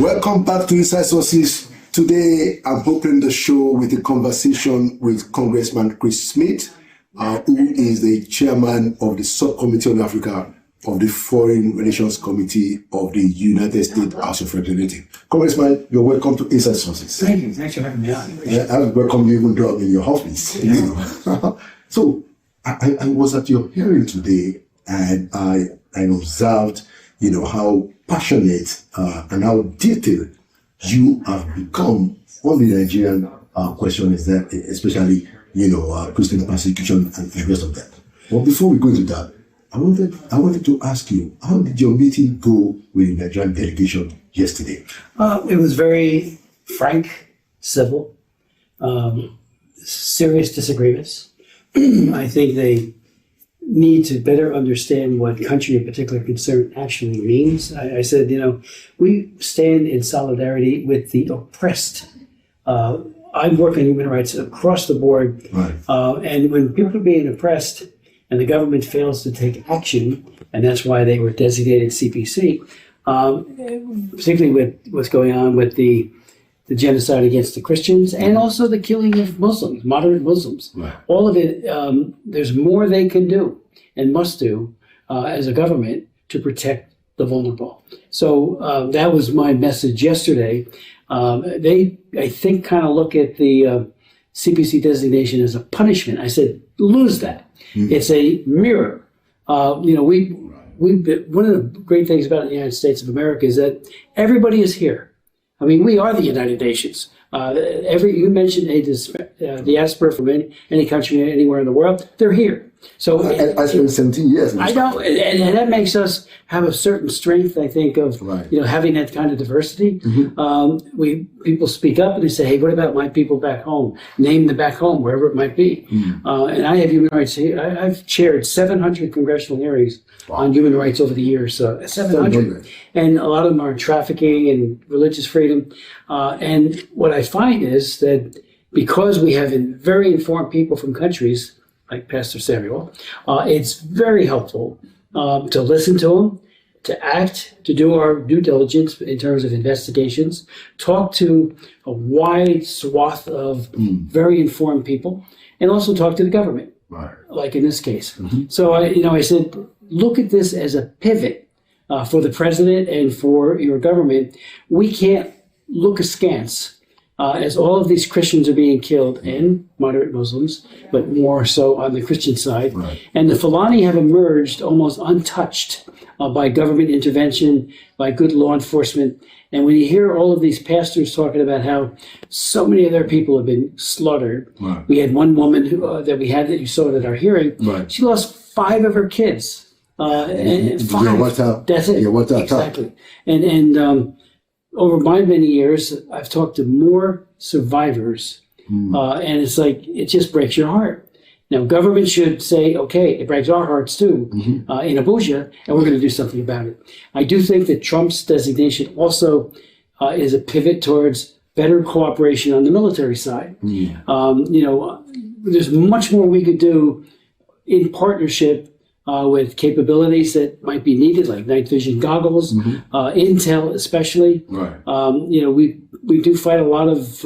Welcome back to Inside Sources. Today, I'm opening the show with a conversation with Congressman Chris Smith, who is the chairman of the Subcommittee on Africa of the Foreign Relations Committee of the United States House of Representatives. Congressman, you're welcome to Inside Sources. Thank you. Thanks for having me on. Yeah, I welcome you even though I'm in your office. Yeah. So, I was at your hearing today, and I observed, how passionate and how detailed you have become on the Nigerian question, is that especially, Christian persecution and the rest of that. But before we go into that, I wanted to ask you, how did your meeting go with the Nigerian delegation yesterday? It was very frank, civil, serious disagreements. I think they need to better understand what country of particular concern actually means. I said, we stand in solidarity with the oppressed. I work on human rights across the board. Right. And when people are being oppressed and the government fails to take action, and that's why they were designated CPC, particularly with what's going on with the genocide against the Christians, and also the killing of Muslims, moderate Muslims. Right. All of it, there's more they can do and must do as a government to protect the vulnerable. So that was my message yesterday. They, I think, kind of look at the CPC designation as a punishment. I said, lose that. It's a mirror. One of the great things about the United States of America is that everybody is here. I mean, we are the United Nations. You mentioned a diaspora from any country anywhere in the world. They're here. So I spent 17 years. I know, and that makes us have a certain strength, I think, of having that kind of diversity. People speak up and they say, "Hey, what about my people back home? Name them back home, wherever it might be." And I have human rights. I've chaired 700 congressional hearings on human rights over the years. 700, and a lot of them are trafficking and religious freedom. And what I find is that because we have very informed people from countries like Pastor Samuel, it's very helpful to listen to them, to act, to do our due diligence in terms of investigations, talk to a wide swath of very informed people, and also talk to the government, like in this case. So I said, look at this as a pivot for the president and for your government. We can't look askance as all of these Christians are being killed, and moderate Muslims, but more so on the Christian side. And the Fulani have emerged almost untouched by government intervention, by good law enforcement. And when you hear all of these pastors talking about how so many of their people have been slaughtered, we had one woman that you saw at our hearing, she lost 5 of her kids. And 5. That's it. Exactly. And over my many years, I've talked to more survivors, and it's like, it just breaks your heart. Now, government should say, okay, it breaks our hearts too, in Abuja, and we're going to do something about it. I do think that Trump's designation also is a pivot towards better cooperation on the military side. There's much more we could do in partnership with capabilities that might be needed, like night vision goggles, intel especially. We do fight a lot of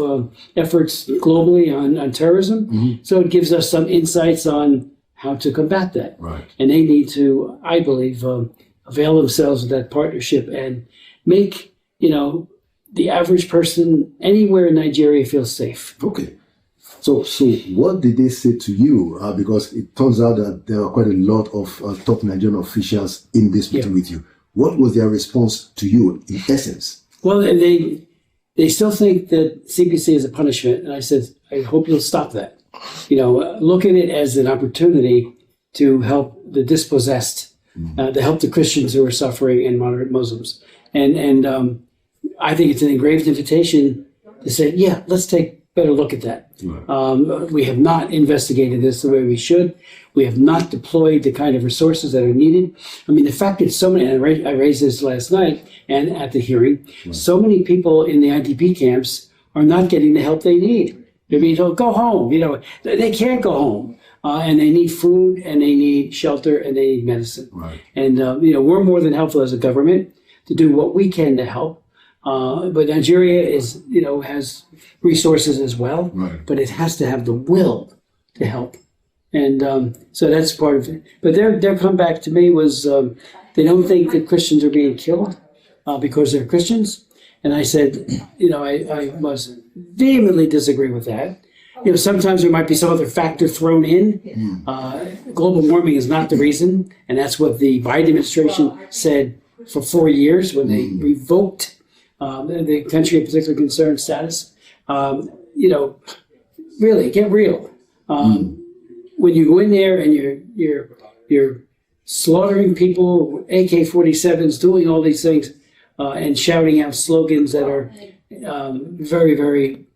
efforts globally on terrorism, so it gives us some insights on how to combat that. And they need to, I believe, avail themselves of that partnership and make the average person anywhere in Nigeria feel safe. Okay. So what did they say to you? Because it turns out that there are quite a lot of top Nigerian officials in this meeting with you. What was their response to you, in essence? Well, they still think that CPC is a punishment, and I said, I hope you'll stop that. Look at it as an opportunity to help the dispossessed, to help the Christians who are suffering and moderate Muslims. And I think it's an engraved invitation to say, let's take better look at that. We have not investigated this the way we should. We have not deployed the kind of resources that are needed. I mean, the fact that so many, and I raised this last night and at the hearing, so many people in the IDP camps are not getting the help they need. They're being told, go home. They can't go home. And they need food, and they need shelter, and they need medicine. And, we're more than helpful as a government to do what we can to help. But Nigeria is, has resources as well, Right. but it has to have the will to help. And so that's part of it. But their comeback to me was they don't think that Christians are being killed because they're Christians. And I said, I must vehemently disagree with that. Sometimes there might be some other factor thrown in. Global warming is not the reason. And that's what the Biden administration said for 4 years when they revoked the country of particular concern status. Really, get real. When you go in there and you're slaughtering people, AK-47s, doing all these things, and shouting out slogans that are very, very,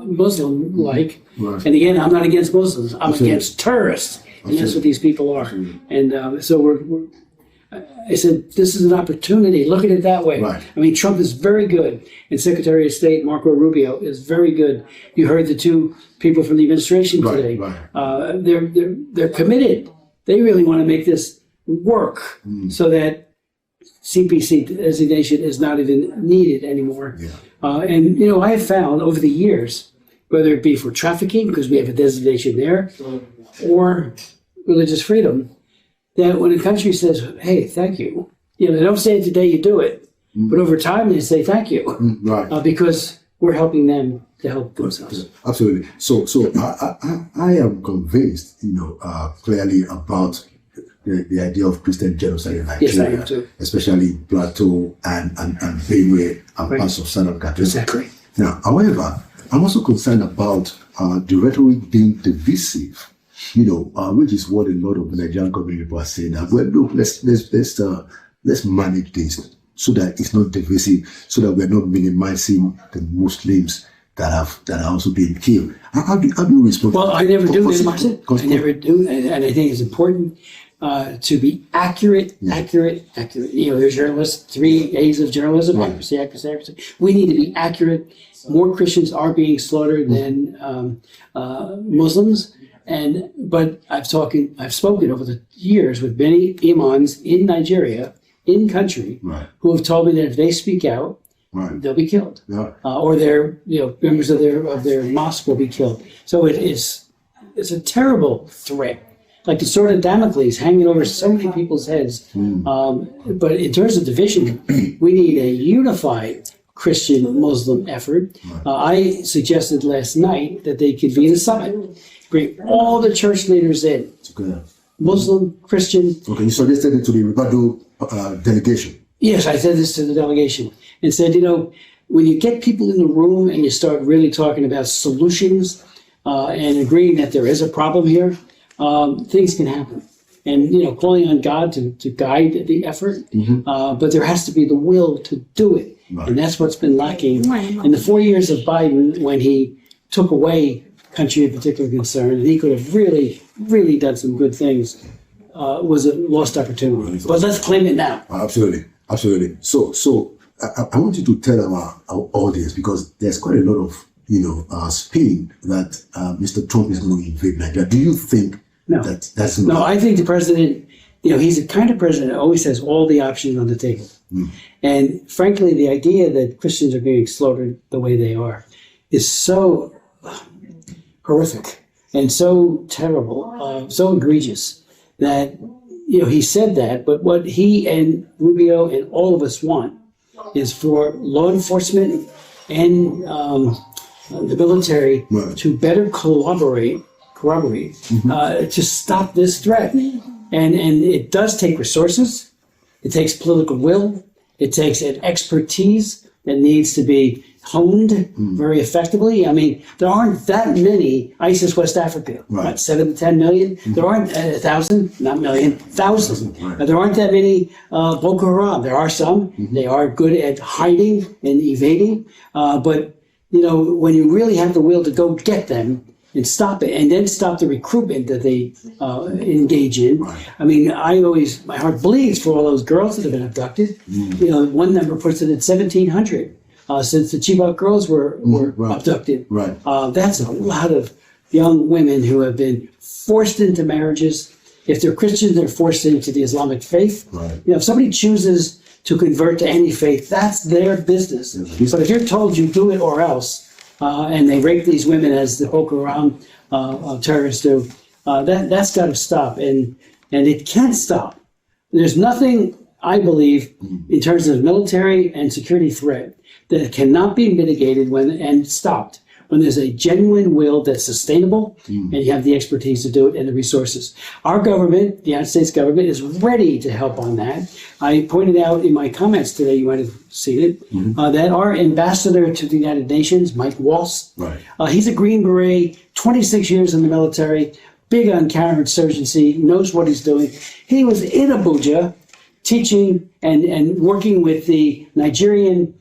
Muslim-like. Right. And again, I'm not against Muslims. I'm Absolutely. against terrorists, and that's Absolutely. what these people are. Absolutely. And so I said, this is an opportunity. Look at it that way. Right. I mean, Trump is very good, and Secretary of State Marco Rubio is very good. You heard the two people from the administration Right, today. right. They're committed. They really want to make this work so that CPC designation is not even needed anymore. Yeah. And I have found over the years, whether it be for trafficking, because we have a designation there, or religious freedom, that when a country says, hey, thank you, they don't say it today, you do it. But over time, they say thank you. Right. Because we're helping them to help themselves. Absolutely. So I am convinced, clearly about the idea of Christian genocide in Nigeria, Yes, I am too. especially Plateau and Benue and Right. parts of Southern Nigeria. Exactly. Now, however, I'm also concerned about the rhetoric being divisive, which is what a lot of the Nigerian community are saying. That, well, look, let's manage this so that it's not divisive, so that we're not minimizing the Muslims that are also being killed. How do you respond? Well, I never do Because- minimize it. I because- never do. And I think it's important to be accurate. There's journalists, 3 A's of journalism, Right. accuracy. We need to be accurate. More Christians are being slaughtered than Muslims. But I've spoken over the years with many imams in Nigeria, in country, Right. who have told me that if they speak out, Right. they'll be killed. Yeah. Or their members of their mosque will be killed. So it's a terrible threat. Like the sword of Damocles hanging over so many people's heads. But in terms of division, we need a unified Christian-Muslim effort. I suggested last night that they convene a summit, bring all the church leaders in, Okay. Muslim, Christian. Okay. You suggested it to the Ribado delegation. Yes, I said this to the delegation and said, when you get people in the room and you start really talking about solutions and agreeing that there is a problem here, things can happen. And, calling on God to guide the effort, but there has to be the will to do it. Right. And that's what's been lacking. In the 4 years of Biden, when he took away country of particular concern, and he could have really, really done some good things, was a lost opportunity. But let's claim it now. Absolutely. Absolutely. So I want you to tell our audience, because there's quite a lot of, spin that Mr. Trump is going to invade Nigeria. Do you think that's No, not? I think the president, he's the kind of president that always has all the options on the table. And frankly, the idea that Christians are being slaughtered the way they are is so horrific and so terrible, so egregious that, he said that. But what he and Rubio and all of us want is for law enforcement and the military Right. to better corroborate to stop this threat. And it does take resources. It takes political will. It takes an expertise that needs to be honed very effectively. I mean, there aren't that many ISIS West Africa, Right. what, 7 to 10 million? There aren't 1,000, not million, thousands. Right. There aren't that many Boko Haram. There are some. They are good at hiding and evading. But, when you really have the will to go get them and stop it, and then stop the recruitment that they engage in. Right. I mean, my heart bleeds for all those girls that have been abducted. One number puts it at 1,700 since the Chibok girls were Right. abducted. Right. That's a lot of young women who have been forced into marriages. If they're Christians, they're forced into the Islamic faith. Right. If somebody chooses to convert to any faith. That's their business. But if you're told you do it or else, and they rape these women as the Boko Haram terrorists do, that's got to stop. And it can't stop. There's nothing, I believe, in terms of military and security threat that cannot be mitigated and stopped when there's a genuine will that's sustainable and you have the expertise to do it and the resources. Our government, the United States government, is ready to help on that. I pointed out in my comments today, you might have seen it, that our ambassador to the United Nations, Mike Waltz, he's a Green Beret, 26 years in the military, big on counterinsurgency, knows what he's doing. He was in Abuja teaching and working with the Nigerian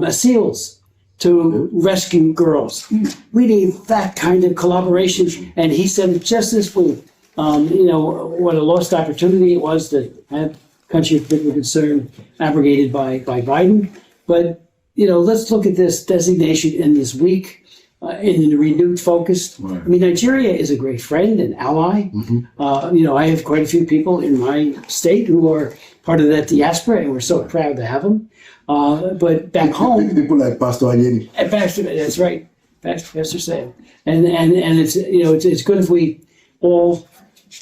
SEALs to rescue girls. We need that kind of collaboration. And he said just this week, what a lost opportunity it was to have country of particular concern abrogated by Biden. But, let's look at this designation in this week in a renewed focus. I mean, Nigeria is a great friend and ally. I have quite a few people in my state who are part of that diaspora, and we're so proud to have them. But back home, people like Pastor Anyeni. That's right, Pastor Sam, and it's it's good if we all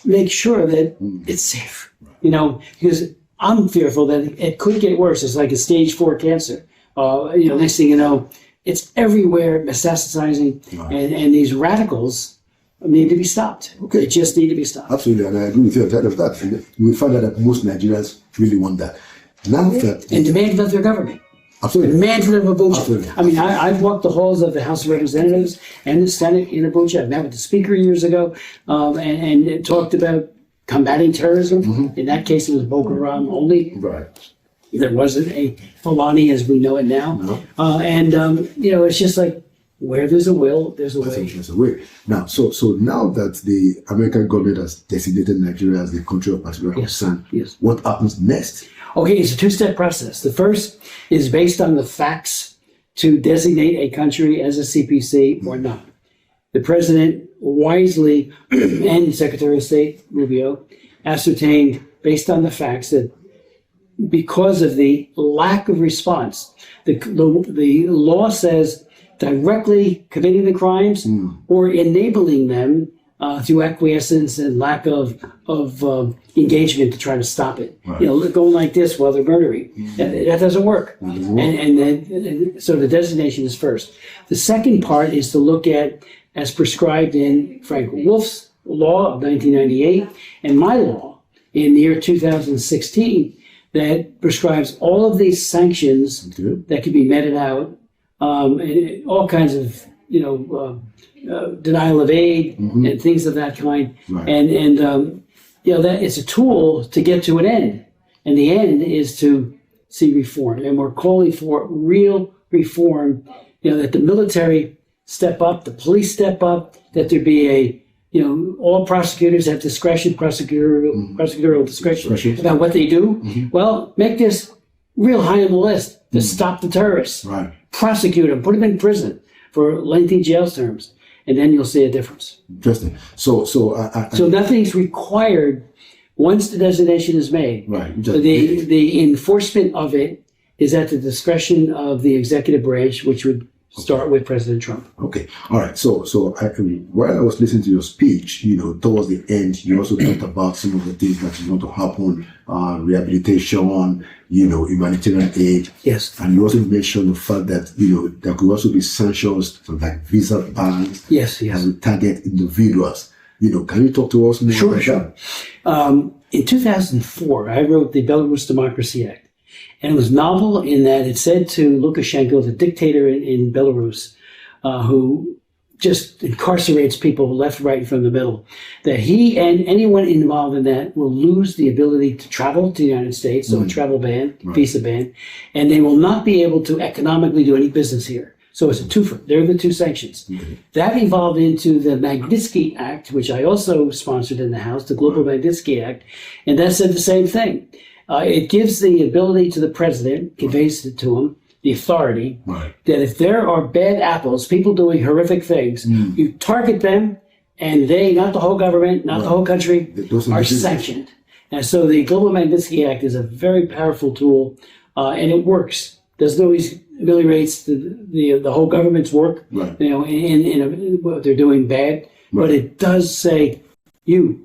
make sure that it's safe, because I'm fearful that it could get worse. It's like a stage 4 cancer. Next thing you know, it's everywhere, metastasizing, and these radicals need to be stopped. Okay, they just need to be stopped. Absolutely, and I agree with you on that. We find out that most Nigerians really want that. Now that and demand of their government. Absolutely. Demand of Abuja. Absolutely. I mean, I've walked the halls of the House of Representatives and the Senate in Abuja. I met with the Speaker years ago and talked about combating terrorism. In that case, it was Boko Haram only. Right. There wasn't a Fulani as we know it now. No. It's just like where there's a will, there's a way. There's a way. Now, so now that the American government has designated Nigeria as the country of particular concern, what happens next? Okay, it's a 2-step process. The first is based on the facts to designate a country as a CPC or not. The president wisely and Secretary of State Rubio ascertained based on the facts that because of the lack of response, the law says directly committing the crimes or enabling them through acquiescence and lack of engagement to try to stop it. Going like this while they're murdering. That doesn't work. So the designation is first. The second part is to look at, as prescribed in Frank Wolf's law of 1998 and my law in the year 2016, that prescribes all of these sanctions that can be meted out, and all kinds of, denial of aid and things of that kind. And that it's a tool to get to an end. And the end is to see reform. And we're calling for real reform, that the military step up, the police step up, that there be all prosecutors have discretion, prosecutorial discretion about what they do. Well, make this real high on the list to stop the terrorists. Prosecute them, put them in prison for lengthy jail terms, and then you'll see a difference. Interesting. So nothing's required once the designation is made. The enforcement of it is at the discretion of the executive branch, which would start with President Trump. Okay. All right. So while I was listening to your speech, towards the end, you also talked about some of the things that you want to happen, rehabilitation, humanitarian aid. Yes. And you also mentioned the fact that, there could also be sanctions like visa bans. Yes. That will target individuals. Can you talk to us more about that? In 2004, I wrote the Belarus Democracy Act. And it was novel in that it said to Lukashenko, the dictator in Belarus, who just incarcerates people left, right, and from the middle, that he and anyone involved in that will lose the ability to travel to the United States, so a travel ban, visa ban, and they will not be able to economically do any business here. So it's a twofer. They're the two sanctions. That evolved into the Magnitsky Act, which I also sponsored in the House, the Global Magnitsky Act, and that said the same thing. It gives the ability to the president, conveys it to him, the authority, that if there are bad apples, people doing horrific things, you target them, and they, not the whole government, not the whole country, are sanctioned. And so the Global Magnitsky Act is a very powerful tool, and it works. Doesn't always ameliorates the whole government's work, right. What they're doing bad, right. But it does say, you're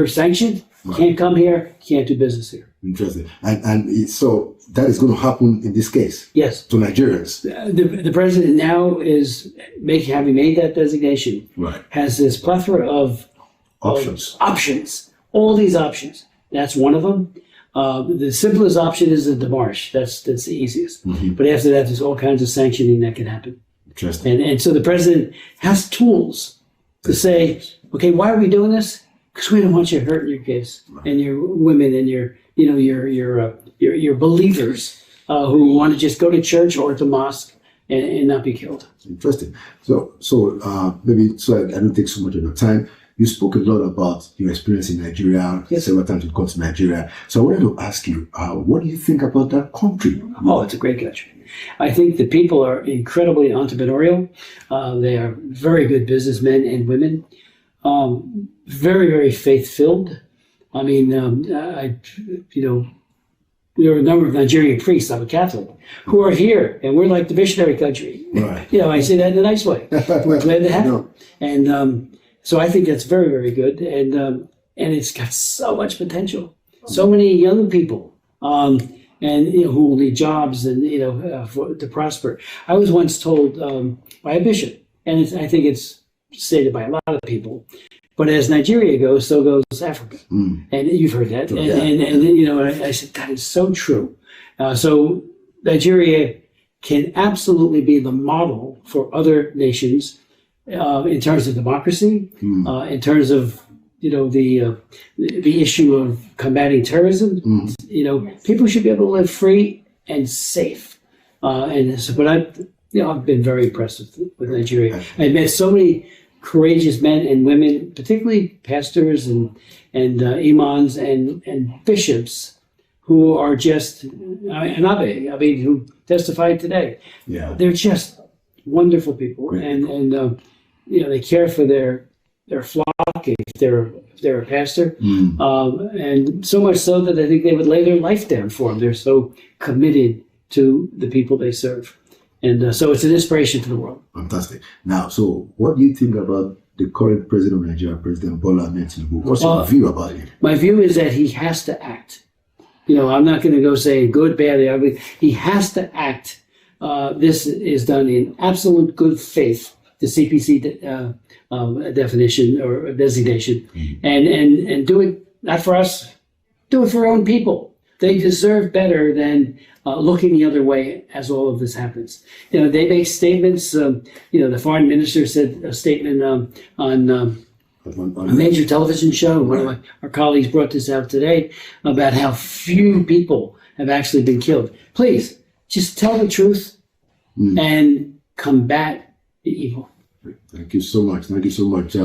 sanctioned. Right. Can't come here. Can't do business here. Interesting. So that is going to happen in this case. Yes. To Nigerians. The president now is having made that designation. Right. Has this plethora of options. All these options. That's one of them. The simplest option is the demarche. That's the easiest. Mm-hmm. But after that, there's all kinds of sanctioning that can happen. Interesting. And so the president has tools to say, okay, why are we doing this? Because we don't want you hurting your kids and your women and your believers who want to just go to church or to mosque and not be killed. Interesting. So maybe so I don't take so much of your time. You spoke a lot about your experience in Nigeria. Yes. Several times you've gone to Nigeria. So I wanted to ask you, what do you think about that country? Oh, it's a great country. I think the people are incredibly entrepreneurial. They are very good businessmen and women. Very, very faith-filled. I mean, there are a number of Nigerian priests, I'm a Catholic, who are here, and we're like the missionary country. Right. I say that in a nice way. We're glad to have them. And so I think that's very, very good. And it's got so much potential. So many young people, who will need jobs and, to prosper. I was once told by a bishop, and I think it's stated by a lot of people, but as Nigeria goes, so goes Africa. Mm. And you've heard that. And I said, that is so true. So Nigeria can absolutely be the model for other nations in terms of democracy, in terms of, the issue of combating terrorism. Mm. People should be able to live free and safe. But I've been very impressed with Nigeria. I've met so many courageous men and women, particularly pastors and imams and bishops, who are just who testified today. Yeah, they're just wonderful people, great. and they care for their flock if they're a pastor, and so much so that I think they would lay their life down for them. They're so committed to the people they serve. And so it's an inspiration to the world. Fantastic. Now, so what do you think about the current president of Nigeria, President Bola Ahmed Tinubu? What's your view about him? My view is that he has to act. I'm not going to go say good, bad, ugly. He has to act. This is done in absolute good faith, the CPC definition or designation, and do it not for us, do it for our own people. They deserve better than looking the other way as all of this happens. They make statements. The foreign minister said a statement on a major television show. One of our colleagues brought this out today about how few people have actually been killed. Please, just tell the truth and combat the evil. Thank you so much. Thank you so much,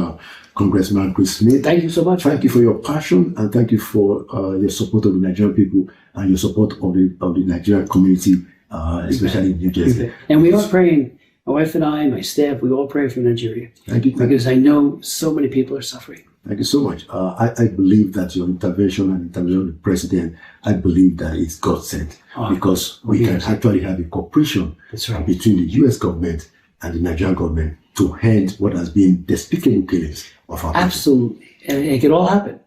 Congressman Chris Smith. Thank you so much. Thank you for your passion, and thank you for your support of the Nigerian people and your support of the Nigerian community, especially in New Jersey. And we are praying, my wife and I, my staff, we all pray for Nigeria. Thank you. Because I know so many people are suffering. Thank you so much. I believe that your intervention and intervention of the president, I believe that it's God sent, because we can actually have a cooperation between the U.S. government and the Nigerian government to end what has been despicable killings of our people. Absolutely. And it can all happen.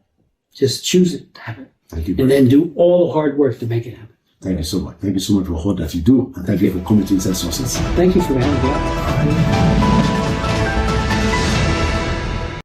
Just choose it to happen. Thank you. And then do all the hard work to make it happen. Thank you so much. Thank you so much for all that you do. And thank you for coming to Inside Sources. Thank you for having me.